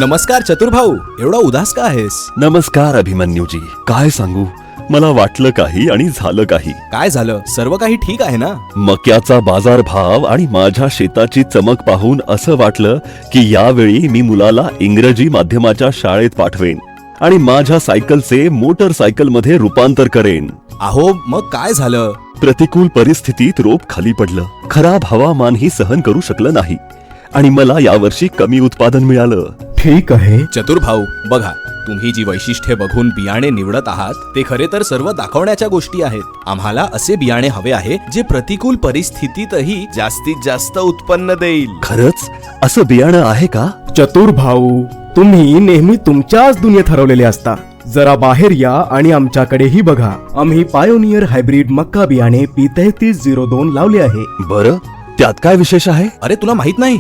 नमस्कार चतुर्भाऊ, एवढा उदास का आहेस? नमस्कार अभिमन्यूजी. काय सांगू, मला वाटलं काही आणि झालं काही. काय झालं? सर्व काही ठीक आहे ना? मक्याचा बाजारभाव आणि माझ्या शेताची चमक पाहून असं वाटलं की यावेळी मी मुलाला इंग्रजी माध्यमाच्या शाळेत पाठवेन आणि माझ्या सायकलचे मोटरसायकलमध्ये रूपांतर करेन. अहो, मग काय झालं? प्रतिकूल परिस्थितीत रोप खाली पडलं. खराब हवामानही सहन करू शकलं नाही आणि मला यावर्षी कमी उत्पादन मिळालं. ठीक आहे. चतुर्भाऊ, बघा, तुम्ही जी वैशिष्ट्ये बघून बियाणे निवडत आहात ते खरे तर सर्व दाखवण्याच्या गोष्टी आहेत. आम्हाला असे बियाणे हवे आहे जे प्रतिकूल परिस्थितीतही जास्तीत जास्त उत्पन्न देईल. खरंच असं बियाणं आहे का? चतुर भाऊ, तुम्ही नेहमी तुमच्याच दुनियेत हरवलेले असता. जरा बाहेर या आणि आमच्याकडेही बघा. आम्ही पायोनियर हायब्रिड मक्का बियाणे P3302 लावले आहे. बरं, त्यात काय विशेष आहे? अरे, तुला माहित नाही?